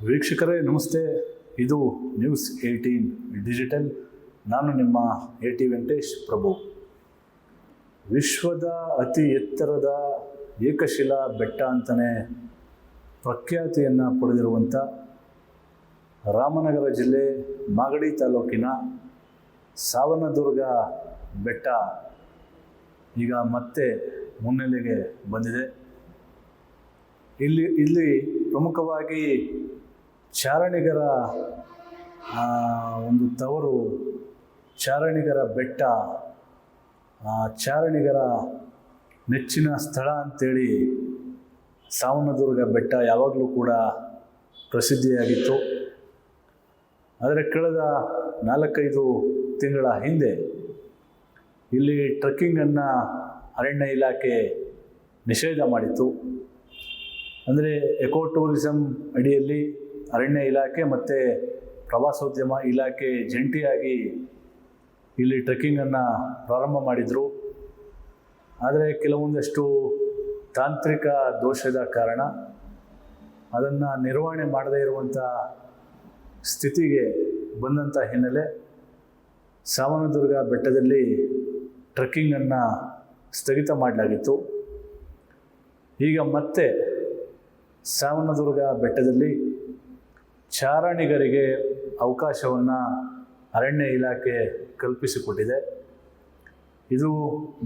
ವೀಕ್ಷಕರೇ ನಮಸ್ತೆ. ಇದು ನ್ಯೂಸ್ 18 ಡಿಜಿಟಲ್. ನಾನು ನಿಮ್ಮ AT ವೆಂಕಟೇಶ್ ಪ್ರಭು. ವಿಶ್ವದ ಅತಿ ಎತ್ತರದ ಏಕಶಿಲಾ ಬೆಟ್ಟ ಅಂತಲೇ ಪ್ರಖ್ಯಾತಿಯನ್ನು ಪಡೆದಿರುವಂಥ ರಾಮನಗರ ಜಿಲ್ಲೆ ಮಾಗಡಿ ತಾಲೂಕಿನ ಸಾವನದುರ್ಗ ಬೆಟ್ಟ ಈಗ ಮತ್ತೆ ಮುನ್ನೆಲೆಗೆ ಬಂದಿದೆ. ಇಲ್ಲಿ ಪ್ರಮುಖವಾಗಿ ಚಾರಣಿಗರ ಒಂದು ತವರು, ಚಾರಣಿಗರ ಬೆಟ್ಟ, ಚಾರಣಿಗರ ನೆಚ್ಚಿನ ಸ್ಥಳ ಅಂತೇಳಿ ಸಾವನದುರ್ಗ ಬೆಟ್ಟ ಯಾವಾಗಲೂ ಕೂಡ ಪ್ರಸಿದ್ಧಿಯಾಗಿತ್ತು. ಆದರೆ ಕಳೆದ 4-5 ತಿಂಗಳ ಹಿಂದೆ ಇಲ್ಲಿ ಟ್ರೆಕ್ಕಿಂಗನ್ನು ಅರಣ್ಯ ಇಲಾಖೆ ನಿಷೇಧ ಮಾಡಿತ್ತು. ಅಂದರೆ ಎಕೋ ಟೂರಿಸಂ ಅಡಿಯಲ್ಲಿ ಅರಣ್ಯ ಇಲಾಖೆ ಮತ್ತು ಪ್ರವಾಸೋದ್ಯಮ ಇಲಾಖೆ ಜಂಟಿಯಾಗಿ ಇಲ್ಲಿ ಟ್ರೆಕ್ಕಿಂಗನ್ನು ಪ್ರಾರಂಭ ಮಾಡಿದರು. ಆದರೆ ಕೆಲವೊಂದಷ್ಟು ತಾಂತ್ರಿಕ ದೋಷದ ಕಾರಣ ಅದನ್ನು ನಿರ್ವಹಣೆ ಮಾಡದೇ ಇರುವಂಥ ಸ್ಥಿತಿಗೆ ಬಂದಂಥ ಹಿನ್ನೆಲೆ ಸಾವನದುರ್ಗ ಬೆಟ್ಟದಲ್ಲಿ ಟ್ರೆಕ್ಕಿಂಗನ್ನು ಸ್ಥಗಿತ ಮಾಡಲಾಗಿತ್ತು. ಈಗ ಮತ್ತೆ ಸಾವನದುರ್ಗ ಬೆಟ್ಟದಲ್ಲಿ ಚಾರಣಿಗರಿಗೆ ಅವಕಾಶವನ್ನು ಅರಣ್ಯ ಇಲಾಖೆ ಕಲ್ಪಿಸಿಕೊಟ್ಟಿದೆ. ಇದು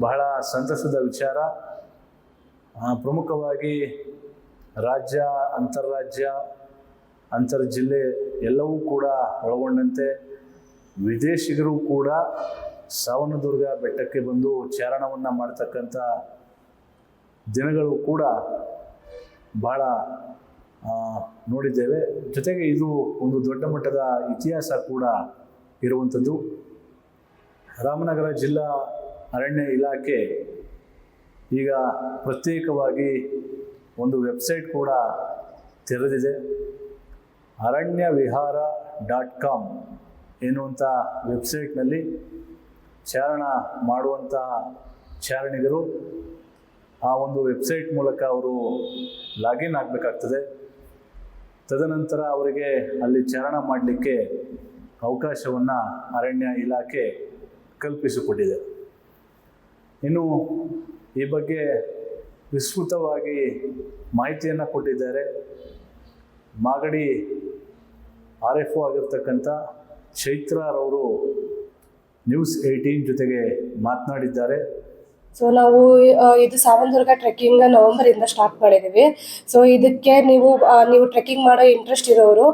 ಬಹಳ ಸಂತಸದ ವಿಚಾರ. ಪ್ರಮುಖವಾಗಿ ರಾಜ್ಯ, ಅಂತಾರಾಜ್ಯ, ಅಂತರ್ಜಿಲ್ಲೆ ಎಲ್ಲವೂ ಕೂಡ ಒಳಗೊಂಡಂತೆ ವಿದೇಶಿಗರು ಕೂಡ ಸಾವನದುರ್ಗ ಬೆಟ್ಟಕ್ಕೆ ಬಂದು ಚಾರಣವನ್ನು ಮಾಡ್ತಕ್ಕಂಥ ದಿನಗಳು ಕೂಡ ಬಹಳ ನೋಡಿದ್ದೇವೆ. ಜೊತೆಗೆ ಇದು ಒಂದು ದೊಡ್ಡ ಮಟ್ಟದ ಇತಿಹಾಸ ಕೂಡ ಇರುವಂಥದ್ದು. ರಾಮನಗರ ಜಿಲ್ಲಾ ಅರಣ್ಯ ಇಲಾಖೆ ಈಗ ಪ್ರತ್ಯೇಕವಾಗಿ ಒಂದು ವೆಬ್ಸೈಟ್ ಕೂಡ ತೆರೆದಿದೆ. aranyavihara.com ಎನ್ನುವಂಥ ವೆಬ್ಸೈಟ್ನಲ್ಲಿ ಚಾರಣ ಮಾಡುವಂತಹ ಚಾರಣಿಗರು ಆ ಒಂದು ವೆಬ್ಸೈಟ್ ಮೂಲಕ ಅವರು ಲಾಗಿನ್ ಆಗಬೇಕಾಗ್ತದೆ. ತದನಂತರ ಅವರಿಗೆ ಅಲ್ಲಿ ಚಾರಣ ಮಾಡಲಿಕ್ಕೆ ಅವಕಾಶವನ್ನು ಅರಣ್ಯ ಇಲಾಖೆ ಕಲ್ಪಿಸಿಕೊಟ್ಟಿದೆ. ಇನ್ನು ಈ ಬಗ್ಗೆ ವಿಸ್ತೃತವಾಗಿ ಮಾಹಿತಿಯನ್ನು ಕೊಟ್ಟಿದ್ದಾರೆ ಮಾಗಡಿ RFO ಆಗಿರ್ತಕ್ಕಂಥ ಚೈತ್ರರವರು ನ್ಯೂಸ್ 18 ಜೊತೆಗೆ ಮಾತನಾಡಿದ್ದಾರೆ. ಸೊ ನಾವು ಇದು ಸಾವನದುರ್ಗ ಟ್ರೆಕ್ಕಿಂಗ್ ನವೆಂಬರಿಂದ ಸ್ಟಾರ್ಟ್ ಮಾಡಿದ್ದೀವಿ. ಸೊ ಇದಕ್ಕೆ ನೀವು ಟ್ರೆಕ್ಕಿಂಗ್ ಮಾಡೋ ಇಂಟ್ರೆಸ್ಟ್ ಇರೋರು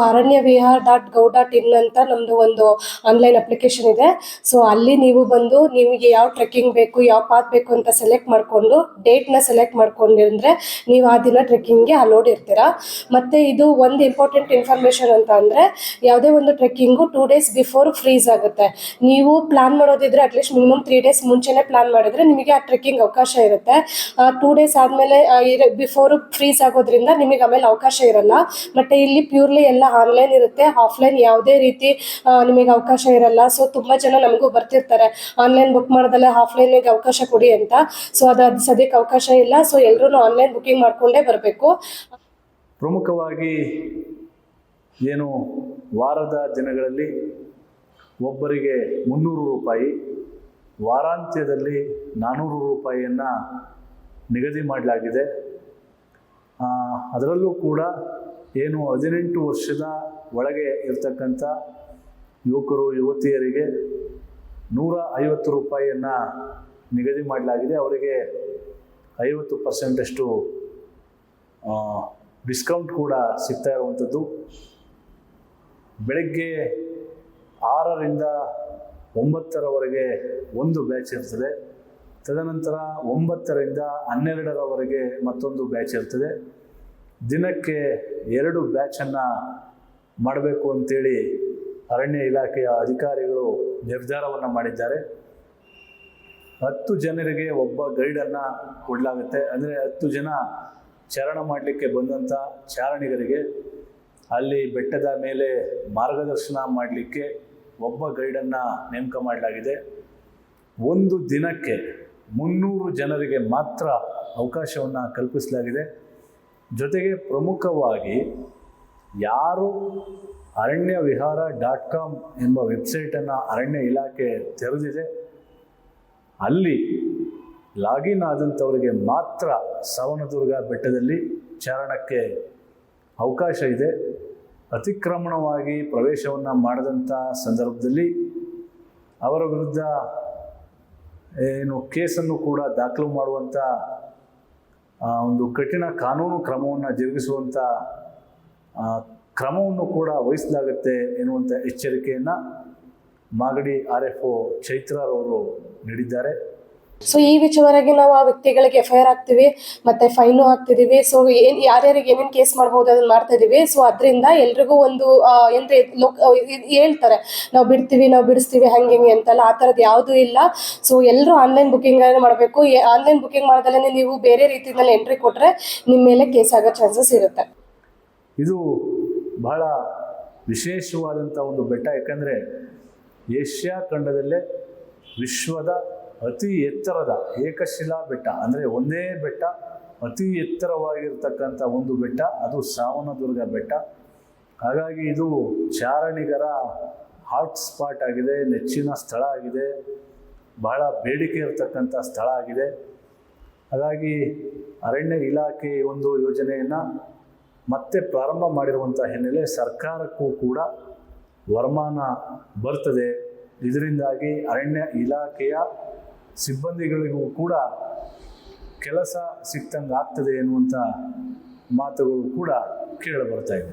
aranyavihar.gov.in ಅಂತ ನಮ್ಮದು ಒಂದು ಆನ್ಲೈನ್ ಅಪ್ಲಿಕೇಶನ್ ಇದೆ. ಸೊ ಅಲ್ಲಿ ನೀವು ಬಂದು ನಿಮಗೆ ಯಾವ ಟ್ರೆಕ್ಕಿಂಗ್ ಬೇಕು, ಯಾವ ಪಾತ್ ಬೇಕು ಅಂತ ಸೆಲೆಕ್ಟ್ ಮಾಡಿಕೊಂಡು ಡೇಟ್ನ ಸೆಲೆಕ್ಟ್ ಮಾಡ್ಕೊಂಡಿದ್ರೆ ನೀವು ಆ ದಿನ ಟ್ರೆಕ್ಕಿಂಗ್ಗೆ ಅಲೋಡ್ ಇರ್ತೀರಾ. ಮತ್ತು ಇದು ಒಂದು ಇಂಪಾರ್ಟೆಂಟ್ ಇನ್ಫಾರ್ಮೇಷನ್ ಅಂತ ಅಂದರೆ ಯಾವುದೇ ಒಂದು ಟ್ರೆಕ್ಕಿಂಗು 2 ಡೇಸ್ ಬಿಫೋರ್ ಫ್ರೀಸ್ ಆಗುತ್ತೆ. ನೀವು ಪ್ಲಾನ್ ಮಾಡೋದಿದ್ರೆ ಅಟ್ಲೀಸ್ಟ್ ಮಿನಿಮಮ್ 3 ಡೇಸ್ ಮುಂಚೆನೇ ಪ್ಲಾನ್ ಮಾಡಿದ್ರೆ ನಿಮಗೆ ಆ ಟ್ರೆಕ್ಕಿಂಗ್ ಅವಕಾಶ ಇರುತ್ತೆ. 2 ಡೇಸ್ ಆದಮೇಲೆ ಬಿಫೋರ್ ಫ್ರೀಸ್ ಆಗೋದ್ರಿಂದ ನಿಮಗೆ ಆಮೇಲೆ ಅವಕಾಶ ಇರಲ್ಲ. ಬಟ್ ಇಲ್ಲಿ ಪ್ಯೂರ್ಲಿ ಎಲ್ಲ ಆನ್ಲೈನ್ ಇರುತ್ತೆ, ಆಫ್ಲೈನ್ ಯಾವುದೇ ರೀತಿ ನಿಮಗೆ ಅವಕಾಶ ಇರಲ್ಲ. ಸೊ ತುಂಬ ಜನ ನಮಗೂ ಬರ್ತಿರ್ತಾರೆ ಆನ್ಲೈನ್ ಬುಕ್ ಮಾಡೋದಲ್ಲ ಆಫ್ಲೈನಿಗೆ ಅವಕಾಶ ಕೊಡಿ ಅಂತ. ಸೊ ಅದು ಸದ್ಯಕ್ಕೆ ಅವಕಾಶ ಇಲ್ಲ. ಸೊ ಎಲ್ಲರೂ ಆನ್ಲೈನ್ ಬುಕ್ಕಿಂಗ್ ಮಾಡಿಕೊಂಡೇ ಬರಬೇಕು. ಪ್ರಮುಖವಾಗಿ ಏನು ವಾರದ ದಿನಗಳಲ್ಲಿ ಒಬ್ಬರಿಗೆ 300 ರೂಪಾಯಿ, ವಾರಾಂತ್ಯದಲ್ಲಿ 400 ರೂಪಾಯಿಯನ್ನು ನಿಗದಿ ಮಾಡಲಾಗಿದೆ. ಅದರಲ್ಲೂ ಕೂಡ ಏನು 18 ವರ್ಷದ ಒಳಗೆ ಇರ್ತಕ್ಕಂಥ ಯುವಕರು ಯುವತಿಯರಿಗೆ 150 ರೂಪಾಯಿಯನ್ನು ನಿಗದಿ ಮಾಡಲಾಗಿದೆ. ಅವರಿಗೆ 50% ಡಿಸ್ಕೌಂಟ್ ಕೂಡ ಸಿಗ್ತಾ ಇರುವಂಥದ್ದು. ಬೆಳಗ್ಗೆ 6ರಿಂದ 9ರವರೆಗೆ ಒಂದು ಬ್ಯಾಚ್ ಇರ್ತದೆ. ತದನಂತರ 9ರಿಂದ 12ರವರೆಗೆ ಮತ್ತೊಂದು ಬ್ಯಾಚ್ ಇರ್ತದೆ. ದಿನಕ್ಕೆ 2 ಬ್ಯಾಚನ್ನು ಮಾಡಬೇಕು ಅಂತೇಳಿ ಅರಣ್ಯ ಇಲಾಖೆಯ ಅಧಿಕಾರಿಗಳು ನಿರ್ಧಾರವನ್ನು ಮಾಡಿದ್ದಾರೆ. 10 ಜನರಿಗೆ ಒಬ್ಬ ಗೈಡನ್ನು ಕೊಡಲಾಗುತ್ತೆ. ಅಂದರೆ 10 ಜನ ಚಾರಣ ಮಾಡಲಿಕ್ಕೆ ಬಂದಂಥ ಚಾರಣಿಗರಿಗೆ ಅಲ್ಲಿ ಬೆಟ್ಟದ ಮೇಲೆ ಮಾರ್ಗದರ್ಶನ ಮಾಡಲಿಕ್ಕೆ ಒಬ್ಬ ಗೈಡನ್ನು ನೇಮಕ ಮಾಡಲಾಗಿದೆ. ಒಂದು ದಿನಕ್ಕೆ 300 ಜನರಿಗೆ ಮಾತ್ರ ಅವಕಾಶವನ್ನು ಕಲ್ಪಿಸಲಾಗಿದೆ. ಜೊತೆಗೆ ಪ್ರಮುಖವಾಗಿ ಯಾರು aranyavihara.com ಎಂಬ ವೆಬ್ಸೈಟನ್ನು ಅರಣ್ಯ ಇಲಾಖೆ ತೆರೆದಿದೆ, ಅಲ್ಲಿ ಲಾಗಿನ್ ಆದಂಥವರಿಗೆ ಮಾತ್ರ ಸಾವನದುರ್ಗ ಬೆಟ್ಟದಲ್ಲಿ ಚಾರಣಕ್ಕೆ ಅವಕಾಶ ಇದೆ. ಅತಿಕ್ರಮಣವಾಗಿ ಪ್ರವೇಶವನ್ನು ಮಾಡದಂಥ ಸಂದರ್ಭದಲ್ಲಿ ಅವರ ವಿರುದ್ಧ ಕೇಸನ್ನು ಕೂಡ ದಾಖಲು ಮಾಡುವಂಥ ಒಂದು ಕಠಿಣ ಕಾನೂನು ಕ್ರಮವನ್ನು ಜರುಗಿಸುವಂಥ ಕ್ರಮವನ್ನು ಕೂಡ ವಹಿಸಲಾಗುತ್ತೆ ಎನ್ನುವಂಥ ಎಚ್ಚರಿಕೆಯನ್ನು ಮಾಗಡಿ RFO ಚೈತ್ರರವರು ನೀಡಿದ್ದಾರೆ. ಸೊ ಈ ವಿಚಾರವಾಗಿ ನಾವು ಆ ವ್ಯಕ್ತಿಗಳಿಗೆ FIR ಹಾಕ್ತಿವಿ, ಮತ್ತೆ ಫೈನು ಹಾಕ್ತಿದೀವಿ. ಸೊ ಯಾರ್ಯಾರಿಗೆ ಏನೇನು ಕೇಸ್ ಮಾಡ್ಬೋದು ಅದನ್ನ ಮಾಡ್ತಾ ಇದೀವಿ. ಸೊ ಅದರಿಂದ ಎಲ್ರಿಗೂ ಒಂದು ಏನ್ರಿ ಹೇಳ್ತಾರೆ ನಾವು ಬಿಡ್ತೀವಿ, ನಾವು ಬಿಡಿಸ್ತೀವಿ, ಹಂಗೆ ಅಂತಲ್ಲ, ಆ ಥರದ್ದು ಯಾವುದೂ ಇಲ್ಲ. ಸೊ ಎಲ್ಲರೂ ಆನ್ಲೈನ್ ಬುಕ್ಕಿಂಗ್ ಮಾಡಬೇಕು. ಆನ್ಲೈನ್ ಬುಕ್ಕಿಂಗ್ ಮಾಡೋದಲ್ಲೇ ನೀವು ಬೇರೆ ರೀತಿಯಲ್ಲಿ ಎಂಟ್ರಿ ಕೊಟ್ಟರೆ ನಿಮ್ಮ ಮೇಲೆ ಕೇಸ್ ಆಗೋ ಚಾನ್ಸಸ್ ಇರುತ್ತೆ. ಇದು ಬಹಳ ವಿಶೇಷವಾದಂಥ ಒಂದು ಬೆಟ್ಟ. ಯಾಕಂದರೆ ಏಷ್ಯಾ ಖಂಡದಲ್ಲೇ ವಿಶ್ವದ ಅತಿ ಎತ್ತರದ ಏಕಶಿಲಾ ಬೆಟ್ಟ, ಅಂದರೆ ಒಂದೇ ಬೆಟ್ಟ ಅತಿ ಎತ್ತರವಾಗಿರ್ತಕ್ಕಂಥ ಒಂದು ಬೆಟ್ಟ, ಅದು ಸಾವನದುರ್ಗ ಬೆಟ್ಟ. ಹಾಗಾಗಿ ಇದು ಚಾರಣಿಗರ ಹಾಟ್ ಸ್ಪಾಟ್ ಆಗಿದೆ, ನೆಚ್ಚಿನ ಸ್ಥಳ ಆಗಿದೆ, ಬಹಳ ಬೇಡಿಕೆ ಇರತಕ್ಕಂಥ ಸ್ಥಳ ಆಗಿದೆ. ಹಾಗಾಗಿ ಅರಣ್ಯ ಇಲಾಖೆ ಒಂದು ಯೋಜನೆಯನ್ನು ಮತ್ತೆ ಪ್ರಾರಂಭ ಮಾಡಿರುವಂಥ ಹಿನ್ನೆಲೆ ಸರ್ಕಾರಕ್ಕೂ ಕೂಡ ವರಮಾನ ಬರ್ತದೆ. ಇದರಿಂದಾಗಿ ಅರಣ್ಯ ಇಲಾಖೆಯ ಸಿಬ್ಬಂದಿಗಳಿಗೂ ಕೂಡ ಕೆಲಸ ಸಿಕ್ತಂಗೆ ಆಗ್ತದೆ ಎನ್ನುವಂಥ ಮಾತುಗಳು ಕೂಡ ಕೇಳಿಬರ್ತಾ ಇದೆ.